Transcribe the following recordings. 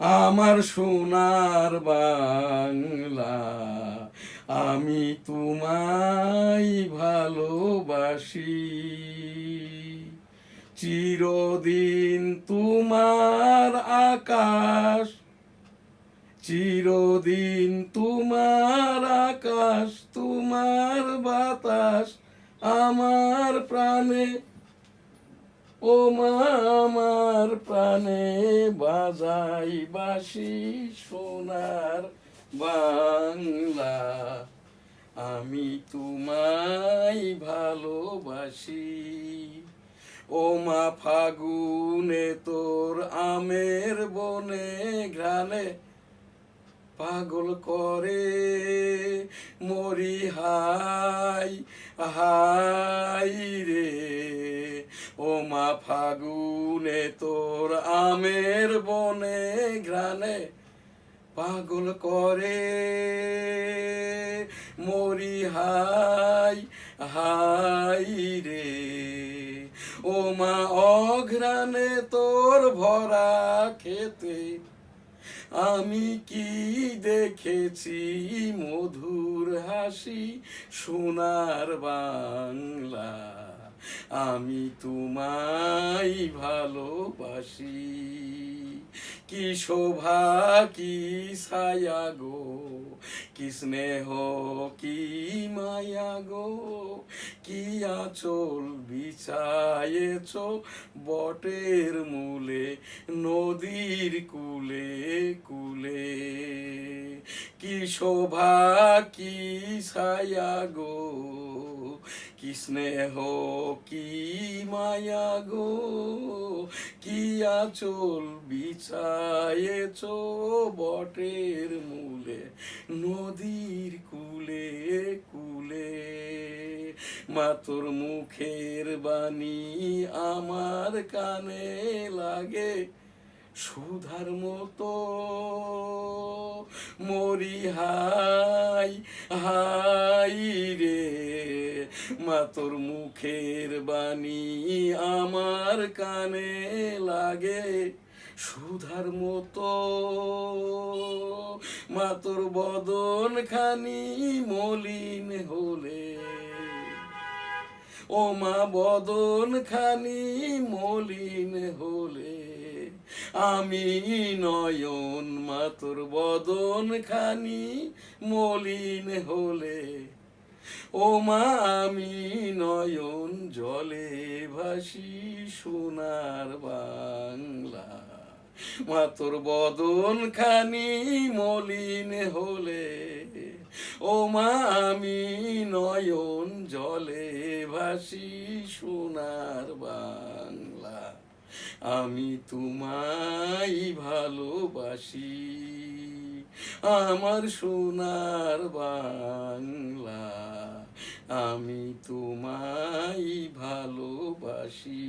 আমার সোনার বাংলা, আমি তোমায় ভালোবাসি। চিরদিন তোমার আকাশ, চিরদিন তোমার আকাশ, তোমার বাতাস আমার প্রাণে, ও মা আমার প্রাণে বাজাই বাঁশি সোনার বাংলা, আমি তোমায় ভালোবাসি। ও মা ফাগুনে তোর আমের বনে ঘ্রাণে পাগল করে মরি হাই হাই রে। ও মা ফাগুনে তোর আমের বনে ঘ্রাণে পাগল করে মরি হাই হাই রে। ও মা অঘ্রাণে তোর ভরা খেতে আমি কি দেখেছি মধুর হাসি সোনার বাংলা, আমি তোমায় ভালোবাসি। কি শোভা কি ছায়া গো, কি স্নেহ কি মায়া গো, কি আঁচল বিছায়েছ বটের মূলে নদীর কুলে কুলে। কি শোভা কি ছায়া গো, কি স্নেহ কি মায়া গো, কি আঁচল বিছায়েছ বটের মূলে নদীর কুলে কুলে। মা তোর মুখের বাণী আমার কানে লাগে সুধার মতো, মরি হাই হাই রে। মা তোর মুখের বাণী আমার কানে লাগে সুধার মতো, মা তোর বদন খানি মলিন হলে, ও মা বদন খানি মলিন হলে আমি নয়ন, মা তোর বদন খানি মলিন হলে ও মা আমি নয়ন জলে ভাসি সোনার বাংলা। মা তোর বদন খানি মলিন হলে ও মা আমি নয়ন জলে ভাসি সোনার বাংলা, আমি তোমায় ভালোবাসি। আমার সোনার বাংলা, আমি তোমায় ভালোবাসি।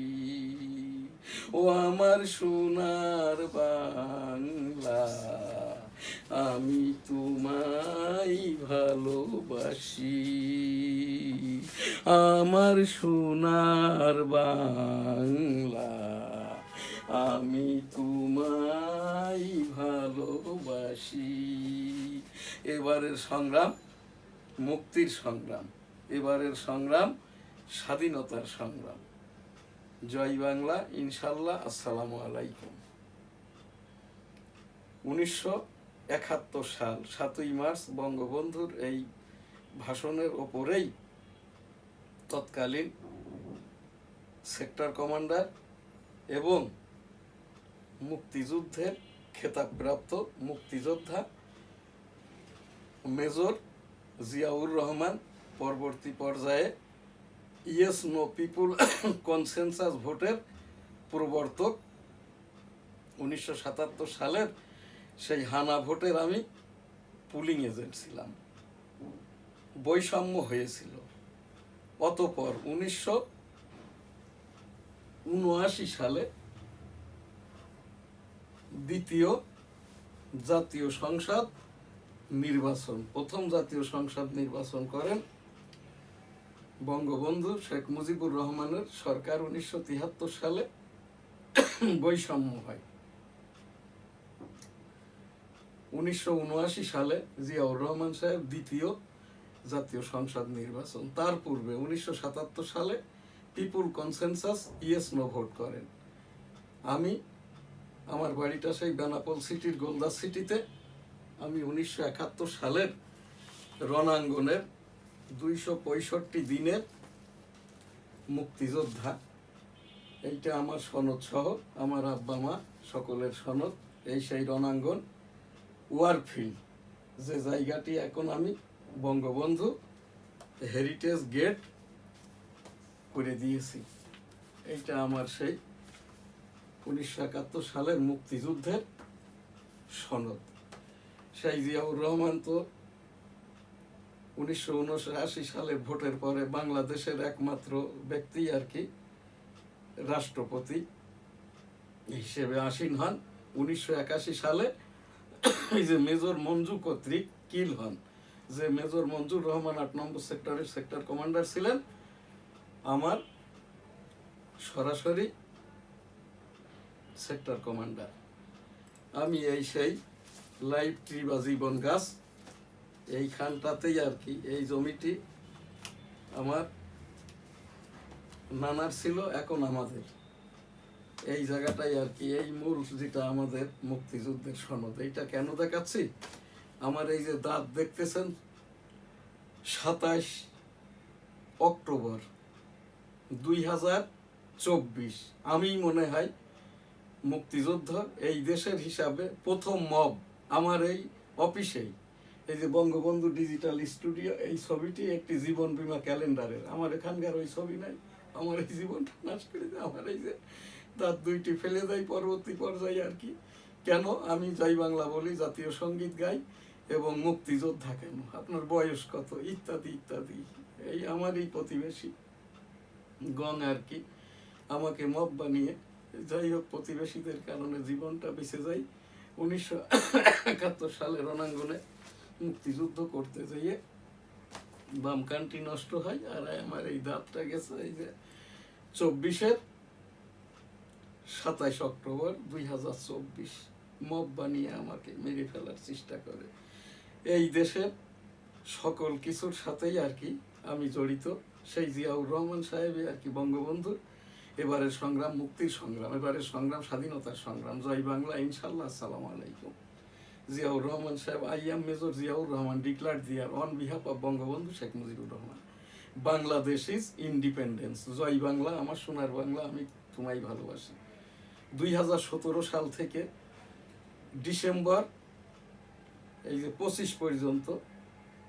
ও আমার সোনার বাংলা, আমি তোমায় ভালোবাসি। আমার সোনার বাংলা, আমি তোমায় ভালোবাসি। এবারের সংগ্রাম মুক্তির সংগ্রাম, এবারের সংগ্রাম স্বাধীনতার সংগ্রাম। জয় বাংলা, ইনশাল্লাহ। আসসালামু আলাইকুম। 1971 সাল 7ই মার্চ বঙ্গবন্ধুর এই ভাষণের ওপরেই তৎকালীন সেক্টর কমান্ডার এবং মুক্তিযুদ্ধের খেতাবপ্রাপ্ত মুক্তিযোদ্ধা মেজর জিয়াউর রহমান পরবর্তী পর্যায়ে ইয়েস নো পিপুল কনসেনসাস ভোটের প্রবর্তক। 1977 সালের সেই হানা ভোটের আমি পুলিং এজেন্ট ছিলাম। বৈষম্য হয়েছিল। অতঃপর 1979 সালে দ্বিতীয় জাতীয় সংসদ নির্বাচন, প্রথম জাতীয় সংসদ নির্বাচন করেন বঙ্গবন্ধু শেখ মুজিবুর রহমানের সরকার। 1973 সালে বৈষম্য হয়। 1979 সালে জিয়াউর রহমান সাহেব দ্বিতীয় জাতীয় সংসদ নির্বাচন। তার পূর্বে 1977 সালে পিপুল কনসেনসাস ইয়েস নো ভোট করেন। আমি আমার বাড়িটা সেই বেনাপোল সিটির গোলদা সিটিতে। আমি 1971 সালের রণাঙ্গনের 265 দিনের মুক্তিযোদ্ধা। এইটা আমার সনদ সহ, আমার আব্বা মা সকলের সনদ। এই সেই রণাঙ্গন ওয়ারফিল্ড, যে জায়গাটি এখন আমি বঙ্গবন্ধু হেরিটেজ গেট করে দিয়েছি। এইটা আমার সেই 1971 সালের মুক্তিযুদ্ধের সনদ। সেই জিয়াউর রহমান তো 1979 সালের ভোটের পরে বাংলাদেশের একমাত্র ব্যক্তি আর কি রাষ্ট্রপতি হিসেবে আসীন হন। 1981 সালে এই যে মেজর মঞ্জু কর্তৃক কিল হন। যে মেজর মঞ্জুর রহমান 8 নম্বর সেক্টরের সেক্টর কমান্ডার ছিলেন, আমার সরাসরি সেক্টর কমান্ডার। আমি এই সেই লাইভ ট্রি বা জীবন গাছ এইখানটাতেই আর কি, এই জমিটি আমার নানার ছিল, এখন আমাদের। এই জায়গাটাই আর কি এই মূল যেটা আমাদের মুক্তিযুদ্ধের সনদ। এইটা কেন দেখাচ্ছি, আমার এই যে দাঁত দেখতেছেন, 27 অক্টোবর 2024 আমি মনে হয় মুক্তিযুদ্ধ এই দেশের হিসাবে প্রথম মব আমার এই অফিসেই। এই যে বঙ্গবন্ধু ডিজিটাল স্টুডিও, এই ছবিটি একটি জীবন বীমা ক্যালেন্ডারের। আমার এখানকার ওই ছবি নাই, আমার এই জীবনটা নাশ করে দেয়। আমার এই যে দাঁত দুইটি ফেলে দেয় পরবর্তী পর্যায়ে আর কি। কেন আমি জয় বাংলা বলি, জাতীয় সঙ্গীত গাই এবং মুক্তিযোদ্ধা কেন, আপনার বয়স কত, ইত্যাদি ইত্যাদি। এই আমার এই প্রতিবেশী গং আর কি আমাকে মব বানিয়ে, যাই হোক প্রতিবেশীদের কারণে জীবনটা বেঁচে যায়। 1971 সালে রণাঙ্গনে মুক্তিযুদ্ধ করতে যাইয়ে বাম কানটি নষ্ট হয়। আর আমার এই দাঁতটা গেছে এই যে 27 অক্টোবর 2024 মব বানিয়ে আমাকে মেরে ফেলার চেষ্টা করে। এই দেশের সকল কিছুর সাথেই আর কি আমি জড়িত। সেই জিয়াউর রহমান সাহেব আর কি বঙ্গবন্ধুর এবারের সংগ্রাম মুক্তির সংগ্রাম, এবারের সংগ্রাম স্বাধীনতার সংগ্রাম। জয় বাংলা, ইনশাল্লাহ। আসসালামু আলাইকুম। জিয়াউর রহমান সাহেব, I am major Ziaur Rahman, declare there on behalf of Bangabandhu Sheikh Mujibur Rahman. Bangladesh is independence. জয় বাংলা, আমার সোনার বাংলা, আমি তোমায় ভালোবাসি। 2017 সাল থেকে ডিসেম্বর এই যে 25 পর্যন্ত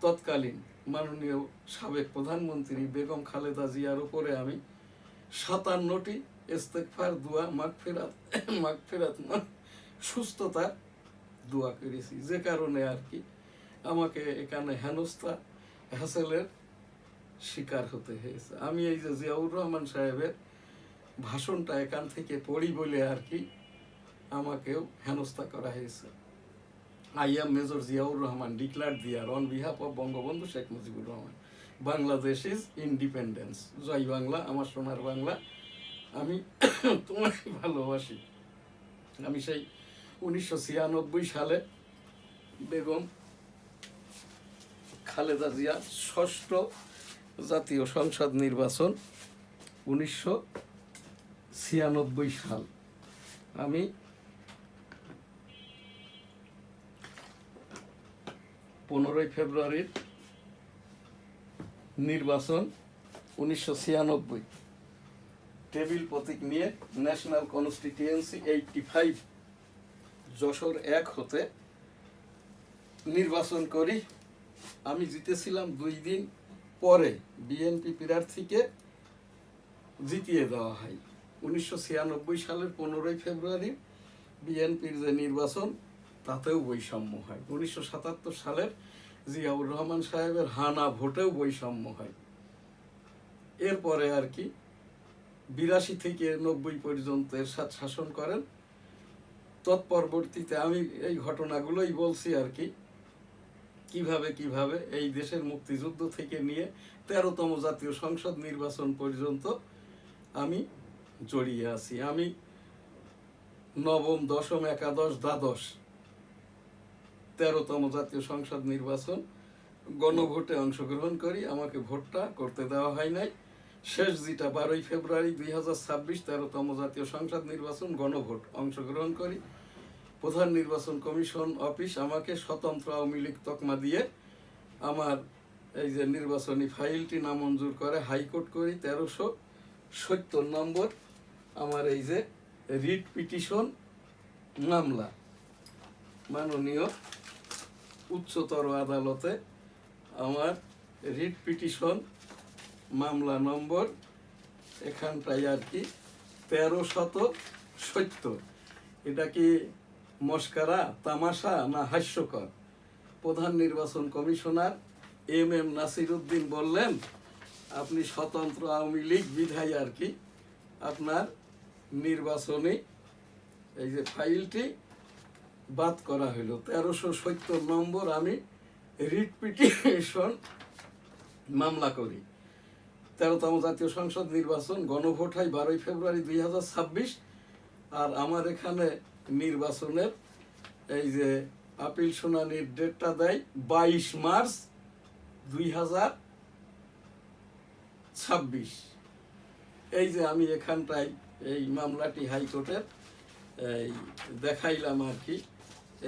তৎকালীন মাননীয় সাবেক প্রধানমন্ত্রী বেগম খালেদা জিয়ার উপরে আমি 57টি ইস্তেগফার, দোয়া, মাগফিরাত সুস্থতার দোয়া করেছি। যে কারণে আর কি আমাকে এখানে হেনস্থা হ্যাসেলের শিকার হতে হয়েছে। আমি এই যে জিয়াউর রহমান সাহেবের ভাষণটা এখান থেকে পড়ি বলে আর কি আমাকেও হেনস্থা করা হয়েছে। I am major Ziaur Rahman, declare there on behalf of Bangabandhu Sheikh Mujibur Rahman. Bangladesh is independence. জয় বাংলা, আমার সোনার বাংলা, আমি তোমায় ভালোবাসি। আমি সেই 1996 সালে বেগম খালেদা জিয়া 6ষ্ঠ জাতীয় সংসদ নির্বাচন 1996 সাল, আমি 15 ফেব্রুয়ারির নির্বাচন 1996 টেবিল প্রতীক নিয়ে ন্যাশনাল কনস্টিটিউয়েন্সি 85 যশোর 1 হতে নির্বাচন করি। আমি জিতেছিলাম 2 দিন পরে বিএনপি প্রার্থীকে জিতিয়ে দেওয়া হয়। 1996 সালের 15 ফেব্রুয়ারি বিএনপির যে নির্বাচন তাতেও বৈষম্য হয়। 1977 সালের জিয়াউর রহমান সাহেবের হানা ভোটেও বৈষম্য হয়। এরপরে আর কি 82 থেকে 90 পর্যন্ত এরশাদ শাসন করেন। তৎপরবর্তীতে আমি এই ঘটনাগুলোই বলছি আর কি, কিভাবে এই দেশের মুক্তিযুদ্ধ থেকে নিয়ে 13তম জাতীয় সংসদ নির্বাচন পর্যন্ত আমি জড়িয়ে আছি। আমি নবম, দশম, একাদশ, দ্বাদশ 13তম জাতীয় সংসদ নির্বাচন গণভোটে অংশগ্রহণ করি, আমাকে ভোটটা করতে দেওয়া হয় নাই। শেষ যেটা 12ই ফেব্রুয়ারি 2026 13তম জাতীয় সংসদ নির্বাচন গণভোট অংশগ্রহণ করি। প্রধান নির্বাচন কমিশন অফিস আমাকে স্বতন্ত্র আওয়ামী লীগ তকমা দিয়ে আমার এই যে নির্বাচনী ফাইলটি নামঞ্জুর করে হাইকোর্ট করি। 1370 নম্বর আমার এই যে রিট পিটিশন মামলা মাননীয় উচ্চতর আদালতে আমার রিট পিটিশন মামলা নম্বর এখানটাই আর কি 1370। এটা কি মস্কারা, তামাশা না হাস্যকর? প্রধান নির্বাচন কমিশনার এম নাসির উদ্দিন বললেন, আপনি স্বতন্ত্র আওয়ামী লীগ বিধায় আর কি আপনার নির্বাচনী এই যে ফাইলটি বাদ করা হইল। 1370 নম্বর আমি রিট পিটিশন মামলা করি। 13তম জাতীয় সংসদ নির্বাচন গণভোট হয় 12ই ফেব্রুয়ারি 2026। আর আমার এখানে নির্বাচনের এই যে আপিল শুনানির ডেটটা দেয় 22 মার্চ 2026। এই যে আমি এখানটায় এই মামলাটি হাইকোর্টের এই দেখাইলাম আর কি।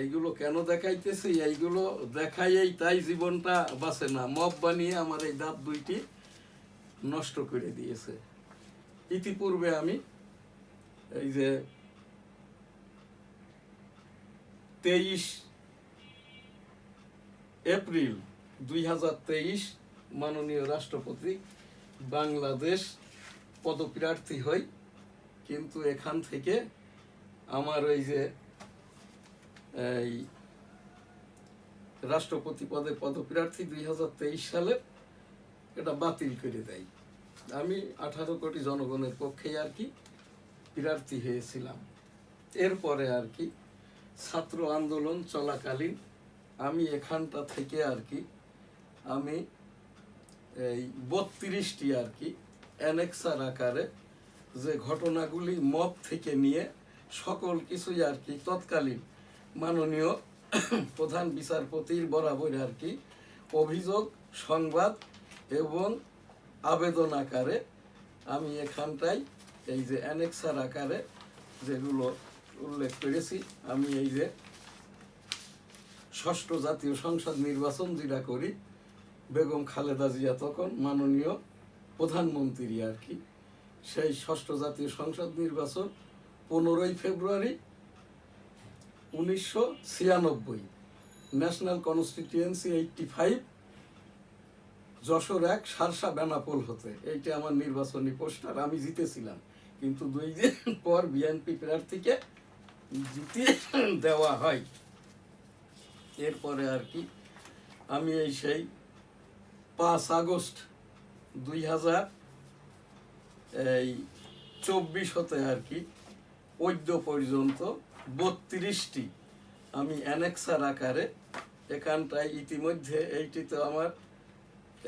এইগুলো কেন দেখাইতেছি? এইগুলো দেখাইয়েই তাই জীবনটা বাঁচে না। মব বানিয়ে আমার এই দাঁত দুইটি নষ্ট করে দিয়েছে। ইতিপূর্বে আমি এই যে 23 এপ্রিল 2023 মাননীয় রাষ্ট্রপতি বাংলাদেশ পদপ্রার্থী হই, কিন্তু এখান থেকে আমার ওই যে এই রাষ্ট্রপতি পদে পদপ্রার্থী 2023 সালে এটা বাতিল করে দেয়। আমি 18 কোটি জনগণের পক্ষে আর কি প্রার্থী হয়েছিলাম। এরপরে আর কি ছাত্র আন্দোলন চলাকালীন আমি এখানটা থেকে আর কি আমি এই 32টি আর কি অ্যানেক্সার আকারে যে ঘটনাগুলি মব থেকে নিয়ে সকল কিছুই আর কি তৎকালীন মাননীয় প্রধান বিচারপতির বরাবর আর কি অভিযোগ, সংবাদ এবং আবেদন আকারে আমি এখানটায় এই যে অ্যানেক্সার আকারে যেগুলো উল্লেখ করেছি। আমি এই যে ষষ্ঠ জাতীয় সংসদ নির্বাচন যেটা করি, বেগম খালেদা জিয়া তখন মাননীয় প্রধানমন্ত্রী আর কি, সেই ষষ্ঠ জাতীয় সংসদ নির্বাচন 15ই ফেব্রুয়ারি 1996, ন্যাশনাল কনস্টিটিউয়েন্সি 85, যশোর 1 সারসা বেনাপোল হতে। এইটা আমার নির্বাচনী পোস্টার। আমি জিতেছিলাম, কিন্তু 2 দিন পর বিএনপি প্রার্থীকে জিতিয়ে দেওয়া হয়। এরপরে আর কি আমি এই সেই 5 আগস্ট 2024 হতে আর কি পদ্য পর্যন্ত 32টি আমি অ্যানেক্সার আকারে এখানটায় ইতিমধ্যে এইটিতে আমার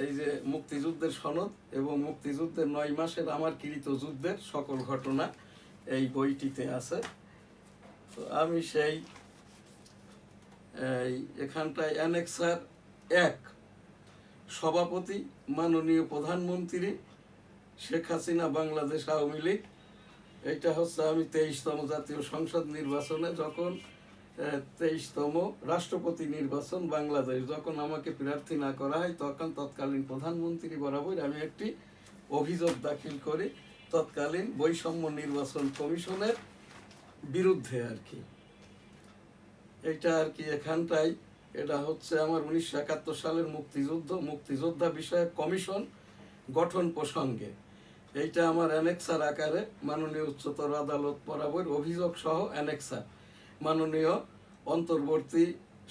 এই যে মুক্তিযুদ্ধের সনদ এবং মুক্তিযুদ্ধের 9 মাসের আমার কৃত যুদ্ধের সকল ঘটনা এই বইটিতে আছে। তো আমি সেই এখানটায় অ্যানেক্সার 1 সভাপতি মাননীয় প্রধানমন্ত্রী শেখ হাসিনা বাংলাদেশ আওয়ামী লীগ। এইটা হচ্ছে আমি 23তম জাতীয় সংসদ নির্বাচনে যখন 23তম রাষ্ট্রপতি নির্বাচন বাংলাদেশ যখন আমাকে প্রার্থী না করা হয়, তখন তৎকালীন প্রধানমন্ত্রী বরাবর আমি একটি অভিযোগ দাখিল করি তৎকালীন বৈষম্য নির্বাচন কমিশনের বিরুদ্ধে আর কি। এটা আর কি এখানটাই এটা হচ্ছে আমার 1971 সালের মুক্তিযোদ্ধা বিষয়ক কমিশন গঠন প্রসঙ্গে। এইটা আমার অ্যানেক্সার আকারে মাননীয় উচ্চতর আদালত বরাবর অভিযোগ সহ অ্যানেক্সার মাননীয় অন্তর্বর্তী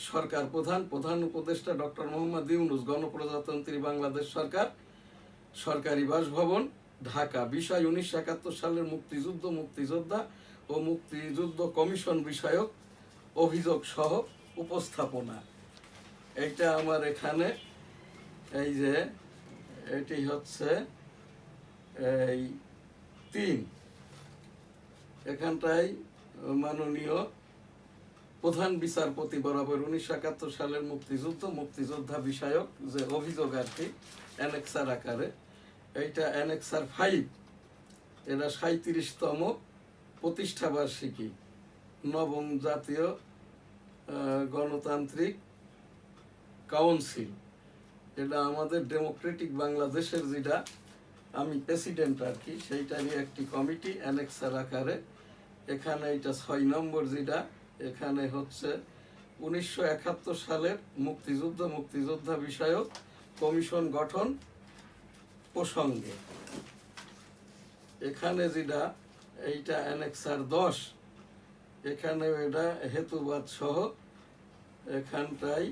সরকার প্রধান উপদেষ্টা ডক্টর মোহাম্মদ ইউনূস, গণপ্রজাতন্ত্রী বাংলাদেশ সরকার, সরকারি বাসভবন, ঢাকা। বিষয় 1971 সালের মুক্তিযোদ্ধা ও মুক্তিযুদ্ধ কমিশন বিষয়ক অভিযোগ সহ উপস্থাপনা। এইটা আমার এখানে এই যে এটি হচ্ছে এই 3 এখানটায় মাননীয় প্রধান বিচারপতি বরাবর 1971 সালের মুক্তিযোদ্ধা বিষয়ক যে অভিযোগ আর কি অ্যানেক্সার আকারে, এইটা অ্যানেক্সার 5, এরা 37তম প্রতিষ্ঠাবার্ষিকী নবম জাতীয় গণতান্ত্রিক কাউন্সিল, এটা আমাদের ডেমোক্রেটিক বাংলাদেশের যেটা আমি প্রেসিডেন্ট আর কি, সেইটারই একটি কমিটি অ্যানেক্সার আকারে। এখানে এটা 6 নম্বর যেটা, এখানে হচ্ছে 1971 সালের মুক্তিযোদ্ধা বিষয়ক কমিশন গঠন প্রসঙ্গে। এখানে যেটা এইটা অ্যানেক্সার 10, এখানে এটা হেতুবাদ সহ এখানটাই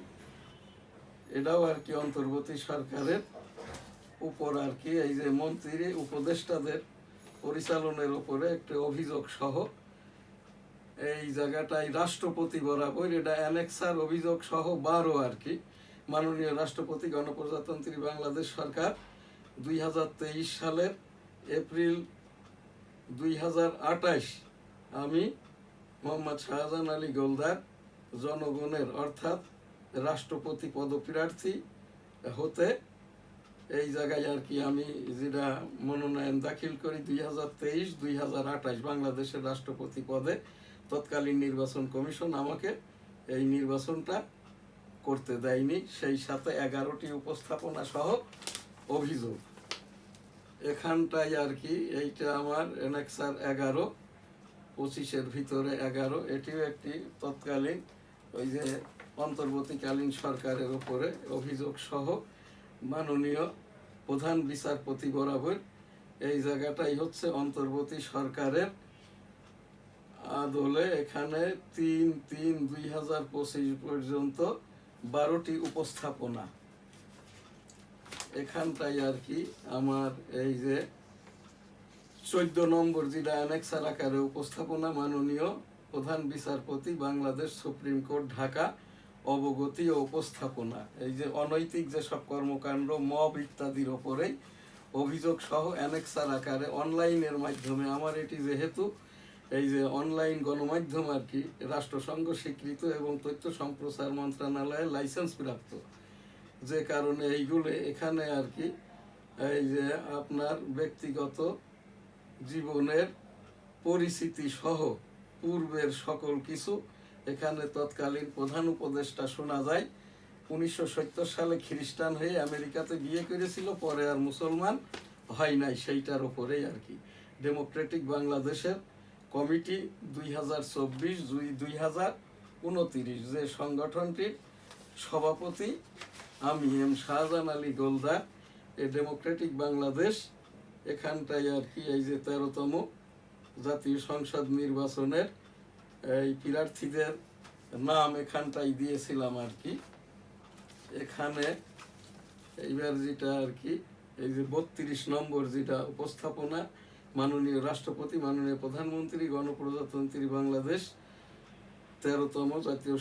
এটাও আর কি অন্তর্বর্তী সরকারের উপর আর কি এই যে মন্ত্রী উপদেষ্টাদের পরিচালনের উপরে একটা অভিযোগ সহ এই জায়গাটাই রাষ্ট্রপতি বরাবর, এটা অ্যানেক্সার অভিযোগ সহ 12 আর কি। মাননীয় রাষ্ট্রপতি গণপ্রজাতন্ত্রী বাংলাদেশ সরকার 2023 সালের এপ্রিল 2028 আমি মোহাম্মদ শাহজাহান আলী গোলদার জনগণের অর্থাৎ রাষ্ট্রপতি পদপ্রার্থী হতে এই জায়গায় আর কি আমি যেটা মনোনয়ন দাখিল করি 2023-2028 বাংলাদেশের রাষ্ট্রপতি পদে তৎকালীন নির্বাচন কমিশন আমাকে এই নির্বাচনটা করতে দেয়নি, সেই সাথে 11টি উপস্থাপনা সহ অভিযোগ। এখানটায় আর কি এইটা আমার অ্যানেক্সার 11, 25-এর ভিতরে 11, এটিও একটি তৎকালীন ওই যে অন্তর্বর্তীকালীন সরকারের উপরে অভিযোগ সহ মাননীয় প্রধান বিচারপতি বরাবর এই জায়গাটাই হচ্ছে অন্তর্বর্তী সরকারের আদলে এখানে 3/3/2025 পর্যন্ত 12টি উপস্থাপনা। এখানটাই আর কি আমার এই যে 14 নম্বর যেটা অ্যানেক্সার আকারে উপস্থাপনা মাননীয় প্রধান বিচারপতি বাংলাদেশ সুপ্রিম কোর্ট ঢাকা অবগতি ও উপস্থাপনা, এই যে অনৈতিক যেসব কর্মকাণ্ড মব ইত্যাদির ওপরেই অভিযোগ সহ অ্যানেক্সার আকারে অনলাইনের মাধ্যমে আমার এটি যেহেতু এই যে অনলাইন গণমাধ্যম আর কি রাষ্ট্রসংঘ স্বীকৃত এবং তথ্য সম্প্রচার মন্ত্রণালয়ের লাইসেন্স প্রাপ্ত, যে কারণে এইগুলো এখানে আর কি এই যে আপনার ব্যক্তিগত জীবনের পরিস্থিতি সহ পূর্বের সকল কিছু এখানে তৎকালীন প্রধান উপদেষ্টা শোনা যায় 1970 সালে খ্রিস্টান হয়ে আমেরিকাতে বিয়ে করেছিল, পরে আর মুসলমান হয় নাই, সেইটার উপরেই আর কি ডেমোক্রেটিক বাংলাদেশের কমিটি 2024-2029 যে সংগঠনটির সভাপতি আমি শাহজাহান আলী গোলদার, এই ডেমোক্রেটিক বাংলাদেশ এখানটায় আর কি এই যে 13তম জাতীয় সংসদ নির্বাচনের এই প্রার্থীদের নাম এখানটাই দিয়েছিলাম আর কি। এখানে এইবার যেটা আর কি এই যে 32 নম্বর যেটা উপস্থাপনা মাননীয় রাষ্ট্রপতি মাননীয় প্রধানমন্ত্রী গণপ্রজাতন্ত্রী বাংলাদেশ 13তম জাতীয়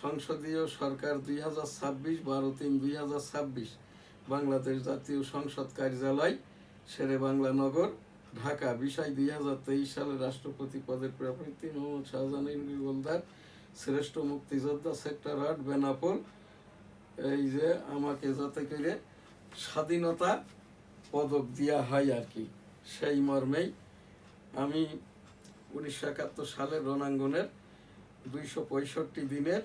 সংসদীয় সরকার 2026 12/3/2026 বাংলাদেশ জাতীয় সংসদ কার্যালয় শেরে বাংলা নগর ঢাকা, বিষয় 2023 সালে রাষ্ট্রপতি পদের প্রার্থী মোহাম্মদ শাহজাহান আলী গোলদার শ্রেষ্ঠ মুক্তিযোদ্ধা সেক্টর 8 বেনাপোল, এই যে আমাকে যাতে করে স্বাধীনতা পদক দেওয়া হয় আর কি, সেই মর্মেই আমি 1971 সালের রণাঙ্গনের 265 দিনের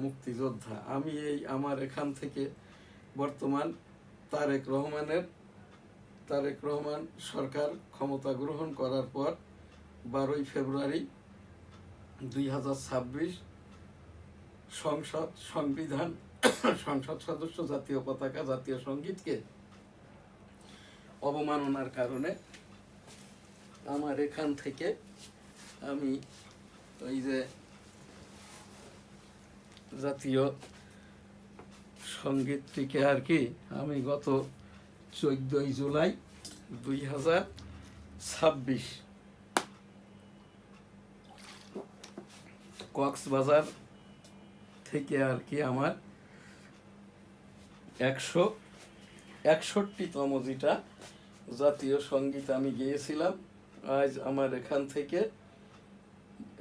মুক্তিযোদ্ধা। আমি এই আমার এখান থেকে বর্তমান তারেক রহমান সরকার ক্ষমতা গ্রহণ করার পর 12 ফেব্রুয়ারি 2026 সংসদ সদস্য জাতীয় পতাকা জাতীয় সঙ্গীতকে অবমাননার কারণে আমার এখান থেকে আমি ওই যে জাতীয় সঙ্গীতটিকে আর কি আমি গত 14 জুলাই 2026 কক্সবাজার থেকে আর কি আমার 161তম যেটা জাতীয় সঙ্গীত আমি গেয়েছিলাম, আজ আমার এখান থেকে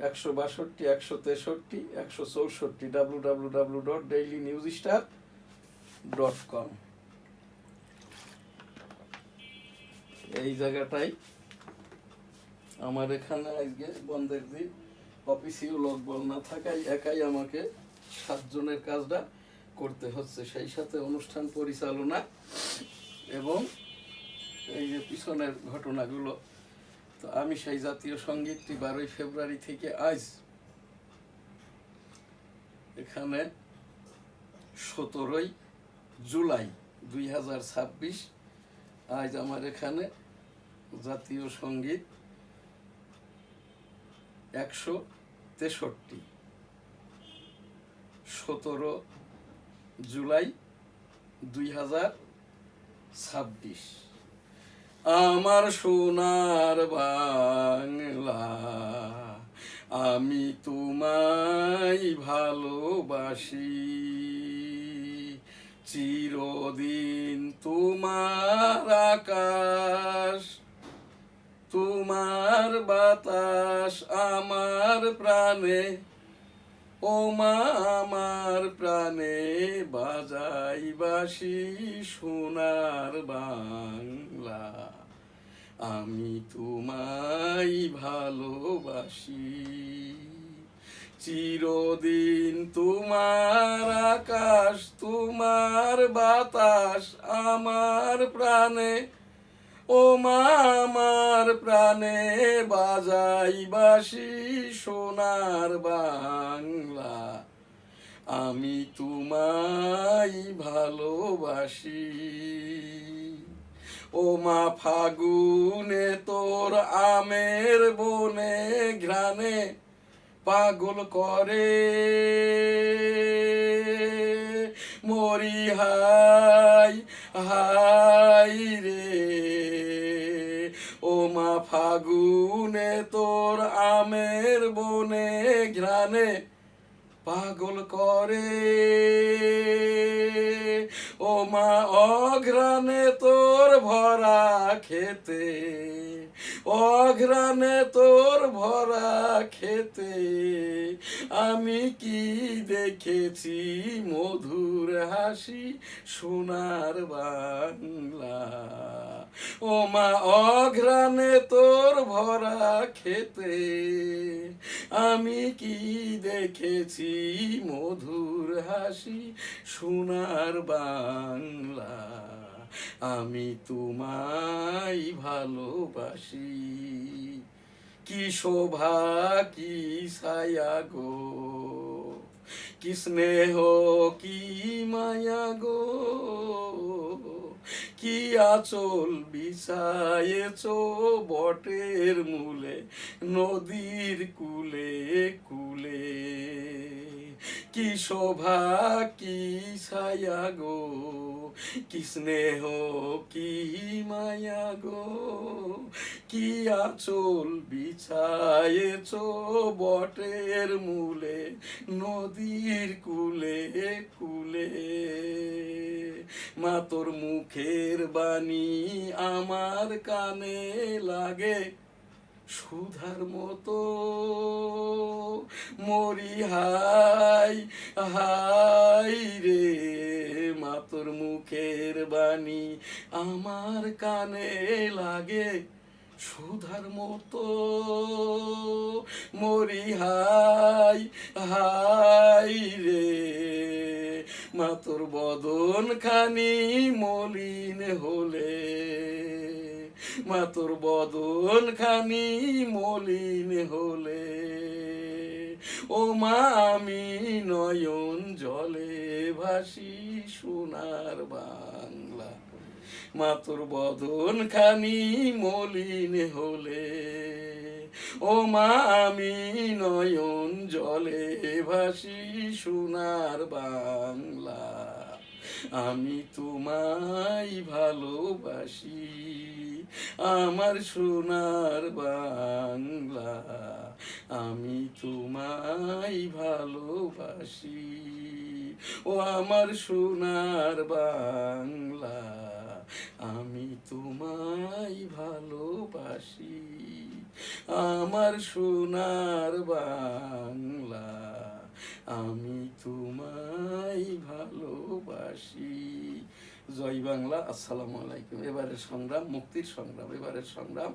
162, 163, 164 www.dailynewsstar.com। এই জায়গাটাই আমার এখানে আজকে বন্ধের দিন, অফিসিও লোকবল না থাকায় একাই আমাকে 7 জনের কাজটা করতে হচ্ছে, সেই সাথে অনুষ্ঠান পরিচালনা এবং এই যে পিছনের ঘটনাগুলো। তো আমি সেই জাতীয় সঙ্গীতটি 12ই ফেব্রুয়ারি থেকে আজ এখানে 17ই জুলাই 2026 আজ আমার এখানে জাতীয় সঙ্গীত 163, 17 জুলাই 2026। আমার সোনার বাংলা, আমি তোমায় ভালোবাসি, চিরদিন তোমার আকাশ, তোমার বাতাস আমার প্রাণে, ও মা আমার প্রাণে বাজাই বাঁশি সোনার বাংলা, আমি তোমায় ভালোবাসি, চিরদিন তোমার আকাশ, তোমার বাতাস আমার প্রাণে, ও মা আমার প্রাণে বাজাই বাঁশি সোনার বাংলা, আমি তোমায় ভালোবাসি। ও মা ফাগুনে তোর আমের বনে ঘ্রাণে পাগল করে মরি হাই হাই রে, ও মা ফাগুনে তোর আমের বনে ঘ্রাণে পাগল করে, ও মা অঘ্রাণে তোর ভরা খেতে, অঘ্রাণে তোর ভরা খেতে আমি কি দেখেছি মধুর হাসি সোনার বাংলা, ও মা অঘ্রাণে তোর ভরা খেতে আমি কি দেখেছি মধুর হাসি সোনার বাংলা, আমি তোমায় ভালোবাসি। কি শোভা কি ছায়া গো, কি স্নেহ কি মায়া গো, কি আঁচল বিছায়েছ বটের মূলে নদীর কূলে কূলে, কি শোভা কি ছায়া গো, কি স্নেহ কি মায়া গো, কি আঁচল বিছায়েছ বটের মূলে নদীর কূলে কূলে, মা তোর মুখের বাণী আমার কানে লাগে সুধার মতো, মরি হাই হাই রে, মা তোর মুখের বাণী আমার কানে লাগে সুধার মতো, মরি হাই হাই রে, মা তোর বদন খানি মলিন হলে, মা তোর বদন খানি মলিন হলে, ও মা আমি নয়ন জলে ভাসি সোনার বাংলা, মা তোর বদন খানি মলিন হলে, ও মা আমি নয়ন জলে ভাসি সোনার বাংলা, আমি তোমায় ভালোবাসি, আমার সোনার বাংলা, আমি তোমায় ভালোবাসি, ও আমার সোনার বাংলা, আমি তোমায় ভালোবাসি, আমার সোনার বাংলা, আমি তোমায় ভালোবাসি। জয় বাংলা। আসসালামু আলাইকুম। এবারের সংগ্রাম মুক্তির সংগ্রাম, এবারের সংগ্রাম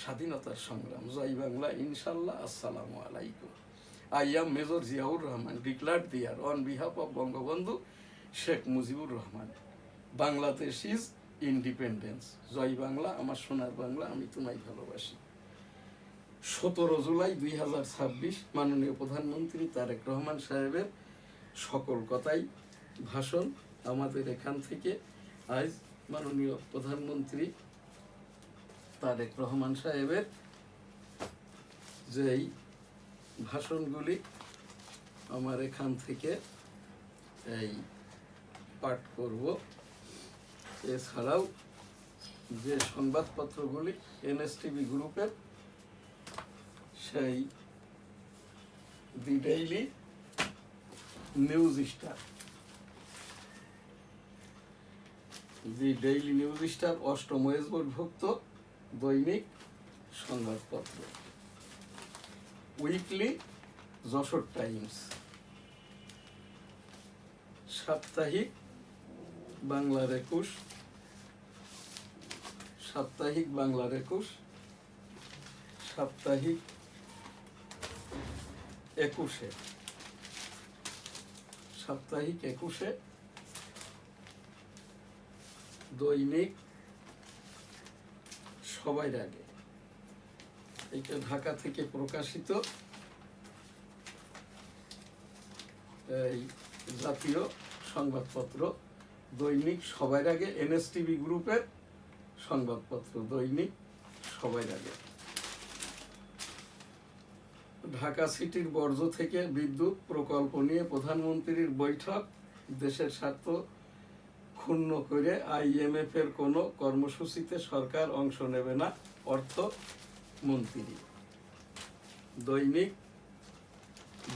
স্বাধীনতার সংগ্রাম। জয় বাংলা ইনশাল্লাহ। আসসালামু আলাইকুম। I am Major Ziaur Rahman, declared there on behalf of Bangabandhu Sheikh Mujibur Rahman. Bangladesh is independence. জয় বাংলা, আমার সোনার বাংলা, আমি তোমায় ভালোবাসি। 17 জুলাই 2026 মাননীয় প্রধানমন্ত্রী তারেক রহমান সাহেবের সকল কথাই ভাষণ। আমাদের এখান থেকে আজ মাননীয় প্রধানমন্ত্রী তারেক রহমান সাহেবের যেই ভাষণগুলি আমার এখান থেকে এই পাঠ করব, এছাড়াও যে সংবাদপত্রগুলি এনএসটিভি গ্রুপের, সেই দি ডেইলি নিউজ স্টার, দি ডেইলি নিউজ স্টার অষ্টম এজবরভুক্ত দৈনিক সংবাদপত্র, উইকলি যশোর টাইমস, সাপ্তাহিক বাংলার 21, সাপ্তাহিক বাংলার 21, সাপ্তাহিক 21-এ, সাপ্তাহিক 21-এ, দৈনিক সবার আগে, এটা ঢাকা থেকে প্রকাশিত এই জাতীয় সংবাদপত্র দৈনিক সবার আগে, এনএসটিভি গ্রুপের সংবাদপত্র দৈনিক সবার আগে। ঢাকা সিটির বর্জ্য থেকে বিদ্যুৎ প্রকল্প নিয়ে প্রধানমন্ত্রীর বৈঠক, দেশের স্বার্থ ক্ষুণ্ণ করে IMF এর কোনো কর্মসূচিতে সরকার অংশ নেবে না, অর্থমন্ত্রী। দৈনিক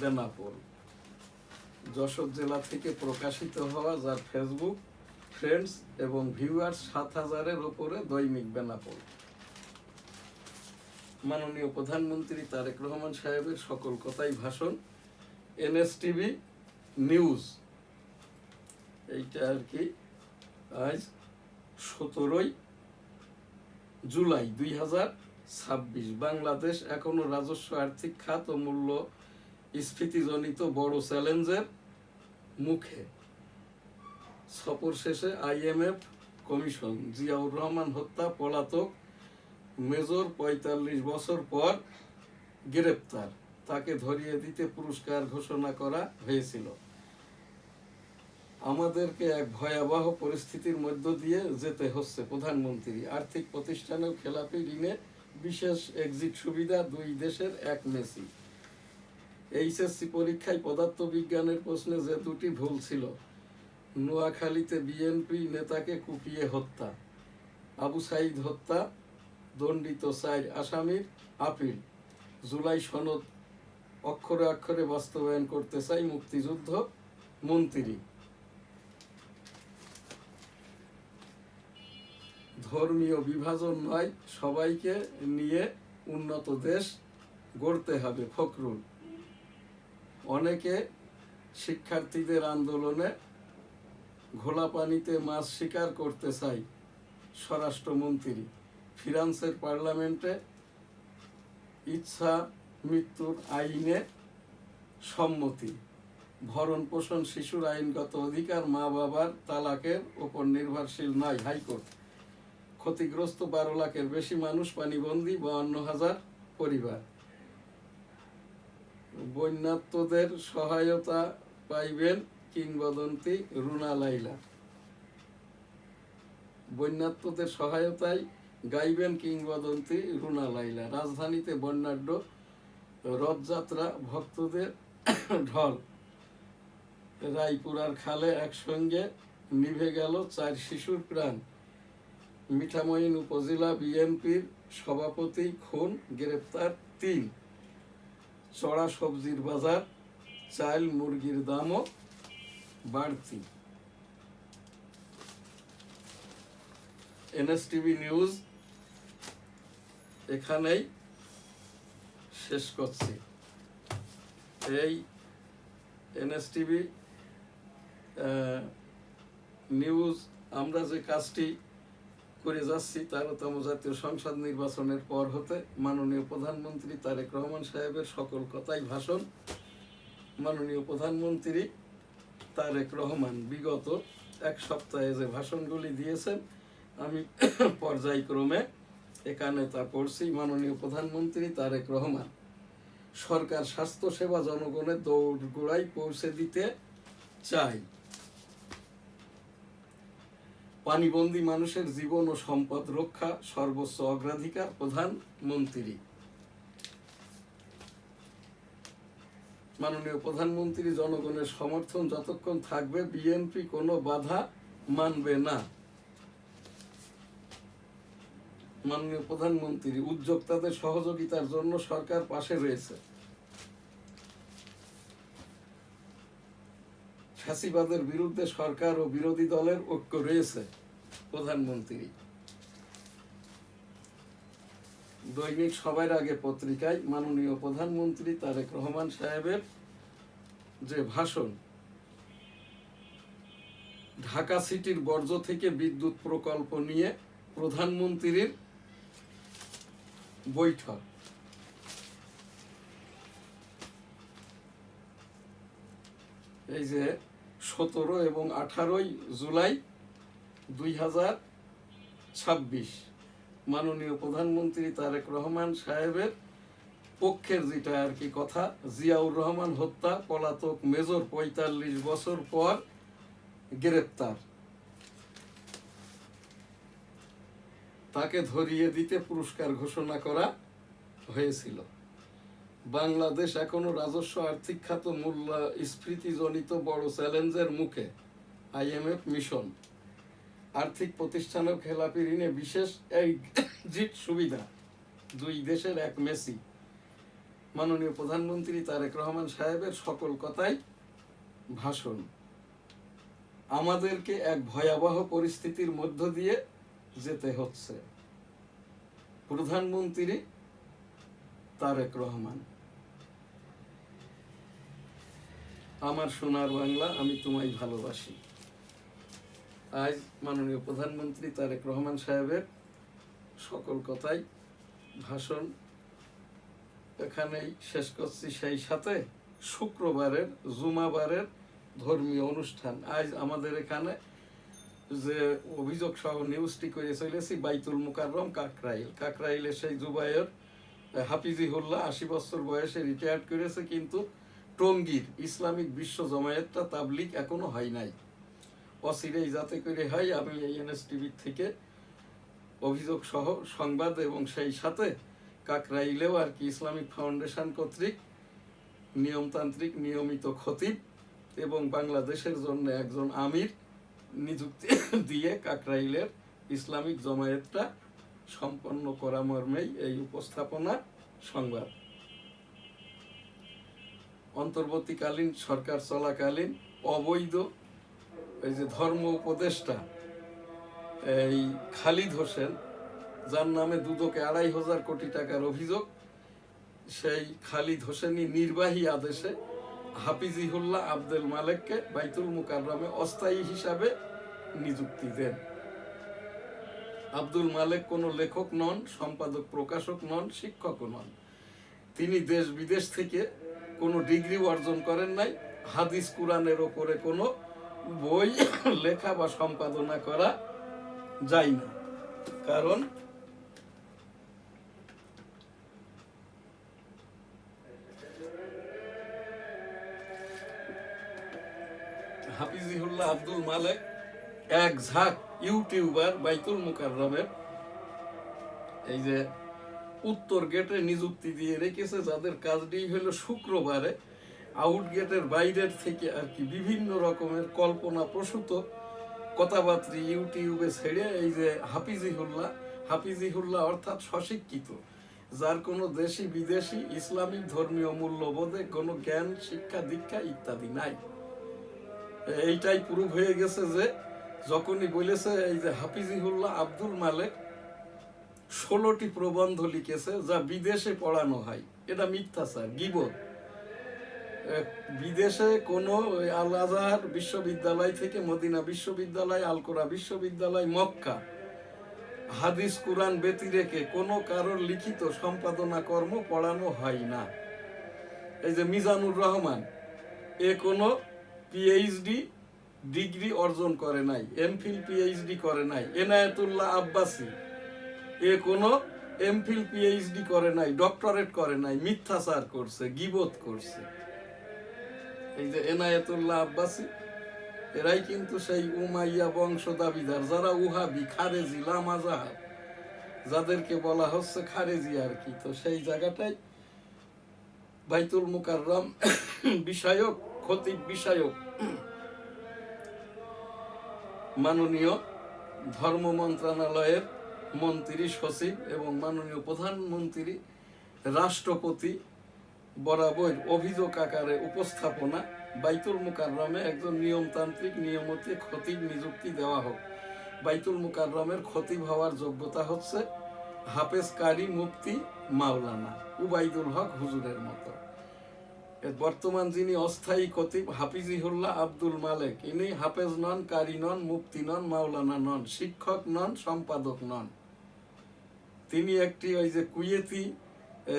বেনাপোল, যশোর জেলা থেকে প্রকাশিত হওয়া, যার ফেসবুক ফ্রেন্ডস এবং ভিউয়ার্স 7000-এর ওপরে দৈনিক বেনাপোল। মাননীয় প্রধানমন্ত্রী তারেক রহমান সাহেবের সকল কথাই ভাষণ, এনএসটিভি নিউজ, এইটা আর কি আজ 17 জুলাই 2026। বাংলাদেশ এখনো রাজস্ব, আর্থিক খাত ও মূল্য স্ফীতিজনিত বড় চ্যালেঞ্জের মুখে। সফর শেষে IMF কমিশন, জিয়াউর রহমান হত্যা, পলাতক মেজর 45 বছর পর গ্রেপ্তার, তাকে ধরিয়ে দিতে পুরস্কার ঘোষণা করা হয়েছিল। আমাদেরকে এক ভয়াবহ পরিস্থিতির মধ্য দিয়ে যেতে হচ্ছে। প্রধানমন্ত্রী, আর্থিক প্রতিষ্ঠানের খেলাপি ঋণে বিশেষ এক্সিট সুবিধা, দুই দেশের এক মেসি। HSC পরীক্ষায় পদার্থবিজ্ঞানের প্রশ্নে যে দুটি ভুল ছিল, নোয়াখালীতে বিএনপি নেতাকে কুপিয়ে হত্যা, আবু সাইদ হত্যা দণ্ডিত 4 আসামির আপিল, জুলাই সনদ অক্ষরে অক্ষরে বাস্তবায়ন করতে চাই মুক্তিযুদ্ধ মন্ত্রী। ধর্মীয় বিভাজন নয়, সবাইকে নিয়ে উন্নত দেশ গড়তে হবে, ফখরুল। অনেকে শিক্ষার্থীদের আন্দোলনে ঘোলা পানিতে মাছ শিকার করতে চাই, স্বরাষ্ট্রমন্ত্রী। ফ্রান্সের পার্লামেন্টে ইচ্ছা মৃত্যুর আইনে সম্মতি। ভরণ পোষণ শিশুর আইনগত অধিকার, মা বাবার তালাকের ওপর নির্ভরশীল নয়, হাইকোর্ট। ক্ষতিগ্রস্ত 12 লাখের বেশি মানুষ, পানিবন্দী 52,000 পরিবার। বন্যার্তদের সহায়তা পাইবেন কিংবদন্তি রুনা লায়লা। বন্যার্তদের সহায়তায় গাইবেন কিংবদন্তি রুনা লায়লা। রাজধানীতে বর্ণাঢ্য রথযাত্রা, ভক্তদের ঢল। রায়পুরার খালে একসঙ্গে নিভে গেল 4 শিশুর প্রাণ। মিঠামইন উপজেলা বিএনপির সভাপতি খুন, গ্রেপ্তার 3। চড়া সবজির বাজার, চাল মুরগির দামও বাড়তি। এনএসটিভি নিউজ এখানেই শেষ করছি। এই এনএসটিভি নিউজ আমরা যে কাজটি করে যাচ্ছি 13তম জাতীয় সংসদ নির্বাচনের পর হতে মাননীয় প্রধানমন্ত্রী তারেক রহমান সাহেবের সকল কথাই ভাষণ। মাননীয় প্রধানমন্ত্রী তারেক রহমান বিগত এক সপ্তাহে যে ভাষণগুলি দিয়েছেন আমি পর্যায়ক্রমে এখানে তা পড়ছি। মাননীয় প্রধানমন্ত্রী তারেক রহমান, সরকার স্বাস্থ্যসেবা জনগণের দোরগোড়ায় পৌঁছে দিতে চাই। পানিবন্দী মানুষের জীবন ও সম্পদ রক্ষা সর্বোচ্চ অগ্রাধিকার প্রধানমন্ত্রী। মাননীয় প্রধানমন্ত্রী, জনগণের সমর্থন যতক্ষণ থাকবে বিএনপি কোনো বাধা মানবে না। মাননীয় প্রধানমন্ত্রী, উদ্যোক্তাদের সহযোগিতার জন্য সরকার পাশে রয়েছে। ফ্যাসিবাদের বিরুদ্ধে সরকার ও বিরোধী দলের ঐক্য রয়েছে। প্রধানমন্ত্রী দৈনিক সবার আগে পত্রিকায় মাননীয় প্রধানমন্ত্রী তারেক রহমান সাহেবের যে ভাষণ, ঢাকা সিটির বর্জ্য থেকে বিদ্যুৎ প্রকল্প নিয়ে প্রধানমন্ত্রীর বৈঠক। এই যে 17 এবং 18 জুলাই 2026 মাননীয় প্রধানমন্ত্রী তারেক রহমান সাহেবের পক্ষের যেটা আর কি কথা, জিয়াউর রহমান হত্যা, পলাতক মেজর 45 বছর পর গ্রেপ্তার, তাকে ধরিয়ে দিতে পুরস্কার ঘোষণা করা হয়েছিল। বাংলাদেশ এখনো রাজস্ব আর্থিক খাত মূল্যস্ফীতিজনিত বড় চ্যালেঞ্জের মুখে। IMF মিশন, আর্থিক প্রতিষ্ঠানের খেলাপি ঋণে বিশেষ এক্সিট সুবিধা, দুই দেশের এক মেসি। মাননীয় প্রধানমন্ত্রী তারেক রহমান সাহেবের সকল কথাই ভাষণ। আমাদেরকে এক ভয়াবহ পরিস্থিতির মধ্য দিয়ে যেতে হচ্ছে। প্রধানমন্ত্রী তারেক রহমান। আমার সোনার বাংলা, আমি তোমায় ভালোবাসি। আজ মাননীয় প্রধানমন্ত্রী তারেক রহমান সাহেবের সকল কথাই ভাষণ এখানেই শেষ করছি। সেই সাথে শুক্রবারের জুমাবারের ধর্মীয় অনুষ্ঠান। আজ আমাদের এখানে যে অভিযোগ সহ নিউজটি করে চলেছি, বাইতুল মুকাররম কাকরাইলের সেই জুবায়ের হাফিজিহুল্লাহ 80 বছর বয়সে রিটায়ার্ড করেছে, কিন্তু টঙ্গীর ইসলামিক বিশ্ব জমায়েতটা তাবলিগ এখনো হয় নাই। অচিরেই যাতে করে হয়, আমি এই NSTV থেকে অভিযোগ সহ সংবাদ এবং সেই সাথে কাকরাইলেও আর কি ইসলামিক ফাউন্ডেশন কর্তৃক নিয়মতান্ত্রিক নিয়মিত খতিব এবং বাংলাদেশের জন্য একজন আমির নিযুক্তি দিয়ে কাকরাইলের ইসলামিক জমায়েতটা সম্পন্ন করা মর্মেই এই উপস্থাপনা সংবাদ। অন্তর্বর্তীকালীন সরকার চলাকালীন অবৈধ এই যে ধর্ম উপদেষ্টা এই খালিদ হোসেন, যার নামে দুদকে 2,500 কোটি টাকার অভিযোগ, সেই খালিদ হোসেনই নির্বাহী আদেশে হাফিজিহুল্লাহ আব্দুল মালেককে বাইতুল মুকাররমে অস্থায়ী হিসাবে নিযুক্তি দেন। আব্দুল মালেক কোনো লেখক নন, সম্পাদক প্রকাশক নন, শিক্ষকও নন। তিনি দেশ বিদেশ থেকে কোনো ডিগ্রি অর্জন করেন নাই। হাদিস কুরআনের ওপরে কোনো বই লেখা বা সম্পাদনা করা যায় না, কারণ হাফিজিহুল্লাহ আব্দুল মালেক এক ঝাঁক ইউটিউবার বাইতুল মুকাররমের এই যে উত্তর গেটে নিযুক্তি দিয়ে রেখেছে, যাদের কাজটি হলো শুক্রবারে আউট গেটের বাইরের থেকে আর কি বিভিন্ন রকমের কল্পনা প্রসূত কথাবার্তা ইউটিউবে ছেড়ে এই যে হাফিজিহুল্লাহ অর্থাৎ স্বশিক্ষিত, যার কোনো দেশি বিদেশি ইসলামিক ধর্মীয় মূল্যবোধে কোনো জ্ঞান শিক্ষা দীক্ষা ইত্যাদি নাই। এইটাই প্রুভ হয়ে গেছে যে যখনই বলেছে এই যে হাফিজিহুল্লাহ আব্দুল মালেক 16টি প্রবন্ধ লিখেছে যা বিদেশে পড়ানো হয়, এটা মিথ্যাচার, গীবত। বিদেশে কোনো আল আজহার বিশ্ববিদ্যালয় থেকে মদিনা বিশ্ববিদ্যালয়, আল কোরা বিশ্ববিদ্যালয়, মক্কা হাদিস কুরআন ব্যতি রেখে কোনো কারোর লিখিত সম্পাদনা কর্ম পড়ানো হয় না। এই যে মিজানুর রহমান, এ কোনো পিএইচডি ডিগ্রি অর্জন করে নাই, এমফিল পিএইচডি করে নাই। এনায়েতুল্লাহ আব্বাসী, এ কোনো এমফিল পিএইচডি করে নাই, ডক্টরেট করে নাই, মিথ্যাচার করছে, গীবত করছে। এই যে এনায়েতুল্লাহ আব্বাসী, এরাই কিন্তু সেই উমাইয়া বংশ দাবিদার, যারা উহাবি, খারেজি, লামাজাহার, যাদেরকে বলা হচ্ছে খারেজি আর কি। তো সেই জায়গাটাই বাইতুল মুকাররম বিষয়ক, খতিব বিষয়ক মাননীয় ধর্ম মন্ত্রণালয়ের মন্ত্রী সচিব এবং মাননীয় প্রধানমন্ত্রী রাষ্ট্রপতি বরাবর অভিযোগ আকারে উপস্থাপনা, বাইতুল মুকাররমে একজন নিয়মতান্ত্রিক নিয়মতে খতিব নিযুক্তি দেওয়া হোক। বাইতুল মুকাররমের খতিব হওয়ার যোগ্যতা হচ্ছে হাফেজ কারি মুফতি মাওলানা উবাইদুল হক হুজুরের মতো। বর্তমান যিনি অস্থায়ী খতিব হাফিজিহুল্লাহ আব্দুল মালেক, ইনি হাফেজ নন, কারি নন, মুফতি নন, মাওলানা নন, শিক্ষক নন, সম্পাদক নন। তিনি একটি ওই যে কুয়েতি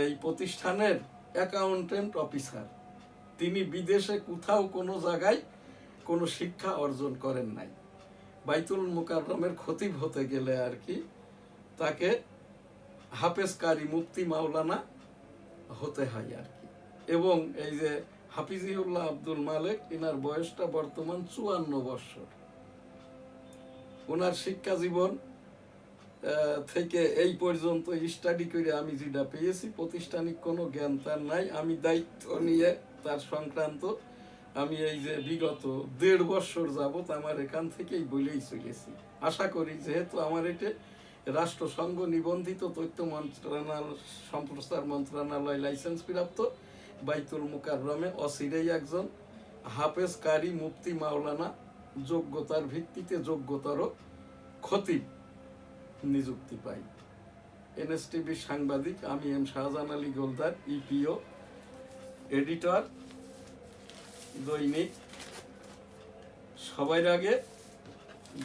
এই প্রতিষ্ঠানের অ্যাকাউন্টেন্ট অফিসার। তিনি বিদেশে কোথাও কোনো জায়গায় কোনো শিক্ষা অর্জন করেন নাই। বাইতুল মুকাররমের খতিব হতে গেলে আর কি তাকে হাফেজ কারি মুফতি মাওলানা হতে হয় আর কি। এবং এই যে হাফিজিউল্লাহ আব্দুল মালেক, এনার বয়সটা বর্তমান 54 বছর। ওনার শিক্ষা জীবন থেকে এই পর্যন্ত স্টাডি করে আমি যেটা পেয়েছি, প্রাতিষ্ঠানিক কোনো জ্ঞান তার নাই। আমি দায়িত্ব নিয়ে তার সংক্রান্ত আমি এই যে বিগত 1.5 বছর যাবত আমার এখান থেকেই বলেই চলেছি। আশা করি যেহেতু আমার এটা রাষ্ট্রসংঘ নিবন্ধিত তথ্য মন্ত্রণালয়, সম্প্রচার মন্ত্রণালয় লাইসেন্স প্রাপ্ত, বাইতুল মুকাররমে অচিরেই একজন হাফেজ কারি মুফতি মাওলানা যোগ্যতার ভিত্তিতে যোগ্যতর খতিব নিযুক্তি পাই। এনএসটিভির সাংবাদিক আমি এম শাহজাহান আলী গোলদার, ইপিও, এডিটর, দৈনিক সবার আগে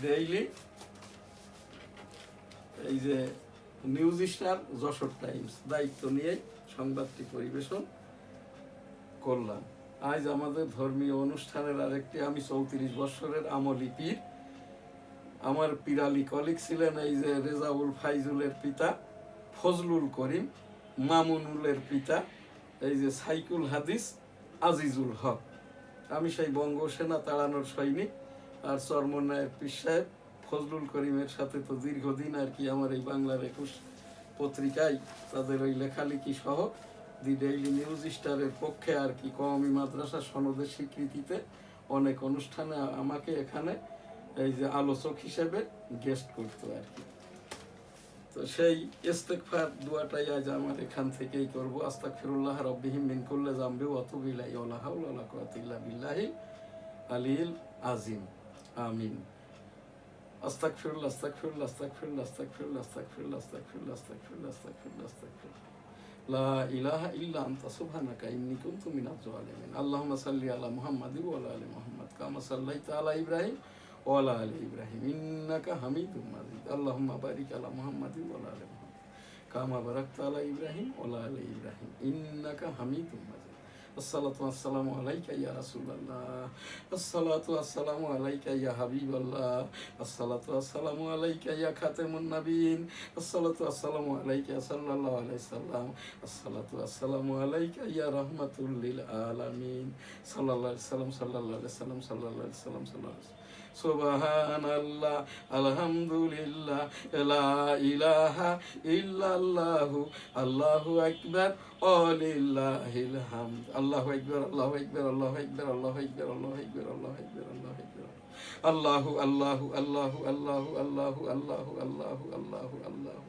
ডেইলি এই যে নিউজ স্টার, যশোর টাইমস দায়িত্ব নিয়ে সংবাদটি পরিবেশন করলাম। আজ আমাদের ধর্মীয় অনুষ্ঠানের আরেকটি, আমি 34 বছরের আমলি পীর। আমার পিরালি কলিগ ছিলেন এই যে রেজাউল ফাইজুলের পিতা ফজলুল করিম, মামুনুলের পিতা এই যে সাইকুল হাদিস আজিজুল হক। আমি সেই বঙ্গসেনা তাড়ানোর সৈনিক। আর চরমনায়ের পীর সাহেব ফজলুল করিমের সাথে তো দীর্ঘদিন আর কি আমার এই বাংলার 21 পত্রিকায় তাদের ওই লেখালেখি সহ দি ডেইলি নিউজ স্টারের পক্ষে আর কি কওমি মাদ্রাসা সনদের স্বীকৃতিতে অনেক অনুষ্ঠানে আমাকে এখানে এই যে আলোচক হিসেবে গেস্ট করতো আর কি। তো সেই ইস্তেগফার দোয়াটাই আজ আমার এখান থেকেই করব। আস্তাগফিরুল্লাহ রাব্বিহিম মিন কুল্লি যামবি ওয়া আতুবু ইলাইহি ওয়া লা হাওলা ওয়া লা কুওয়াতা ইল্লা বিল্লাহিল আলিয়্যিল আযীম। আমিন। আস্তাগফিরুল্লাহ আস্তাগফিরুল্লাহ আস্তাগফিরুল্লাহ আস্তাগফিরুল্লাহ আস্তাগফিরুল্লাহ আস্তাগফিরুল্লাহ আস্তাগফিরুল্লাহ আস্তাগফিরুল্লাহ আস্তাগফিরুল্লাহ লা ইলাহা ইল্লা আনতা সুবহানাকা ইন্নী কুনতু মিনাজ জালিমিন। আল্লাহুম্মা সাল্লি আলা মুহাম্মাদিন ওয়া আলা আলি মুহাম্মাদ কামা সাল্লাইতা আলা ইব্রাহিম ওয়া আলা আলি ইব্রাহিম ইন্নাকা হামিদুম মাজিদ। আল্লাহুম্মা বারিক আলা মুহাম্মাদিন ওয়া আলা আলি মুহাম্মাদ কামা বারাকতা আলা ইব্রাহিম ওয়া আলা আলি ইব্রাহিম ইন্নাকা হামিদুম মাজিদ। আসসালাতু ওয়াসসালামু আলাইকা ইয়া রাসূলুল্লাহ, আসসালাতু ওয়াসসালামু আলাইকা ইয়া হাবিবাল্লাহ, আসসালাতু ওয়াসসালামু আলাইকা ইয়া খাতামুন নাবিয়িন, আসসালাতু ওয়াসসালামু আলাইকা সাল্লাল্লাহু আলাইহি সাল্লাম, আসসালাতু ওয়াসসালামু আলাইকা ইয়া রাহমাতুল লিল আলামিন। সাল্লাল্লাহু আলাইহি সাল্লাম, সাল্লাল্লাহু আলাইহি সাল্লাম, সাল্লাল্লাহু আলাইহি সাল্লাম, সাল্লাল্লাহু আলাইহি সুবহানাল্লাহ, আলহামদুলিল্লাহ, লা ইলাহা ইল্লাল্লাহু, আল্লাহু আকবার, ওয়ালিল্লাহিল হামদ। আল্লাহু আকবার, আল্লাহু আকবার, আল্লাহু আকবার, আল্লাহু আকবার, আল্লাহু আকবার, আল্লাহু আকবার, আল্লাহু আকবার। আল্লাহু আল্লাহু আল্লাহু আল্লাহু আল্লাহু আল্লাহু আল্লাহু আল্লাহু আল্লাহু আল্লাহু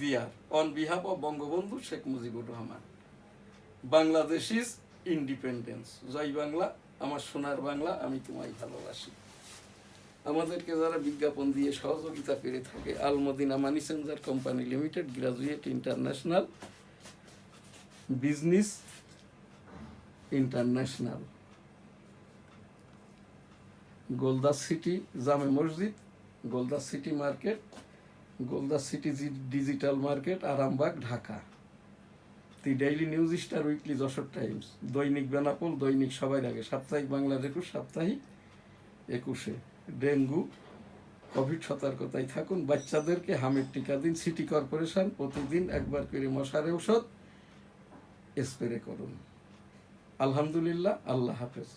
there on behalf of Bangabandhu Sheikh Mujibur Rahman. Bangladesh is independence. জয় বাংলা, আমার সোনার বাংলা, আমি তোমায় ভালোবাসি। আমাদেরকে যারা বিজ্ঞাপন দিয়ে সহযোগিতা করে থাকে, Al Madina money changer company limited, graduate international, business international, গোলদাস সিটি জামে মসজিদ, গোলদাস সিটি মার্কেট, গোলদাস city digital market, Arambagh, Dhaka. The daily news star, weekly Jessore times, দৈনিক বেনাপোল, দৈনিক সবার আগে, সাপ্তাহিক বাংলার 21, সাপ্তাহিক 21-এ। ডেঙ্গু কোভিড সতর্কতায় থাকুন, বাচ্চাদেরকে হামের টিকা দিন, সিটি কর্পোরেশন প্রতিদিন একবার করে মশার ঔষধ স্প্রে করুন। আলহামদুলিল্লাহ, আল্লাহ হাফেজ।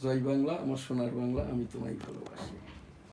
জয় বাংলা, আমার সোনার বাংলা, আমি তোমায় ভালোবাসি।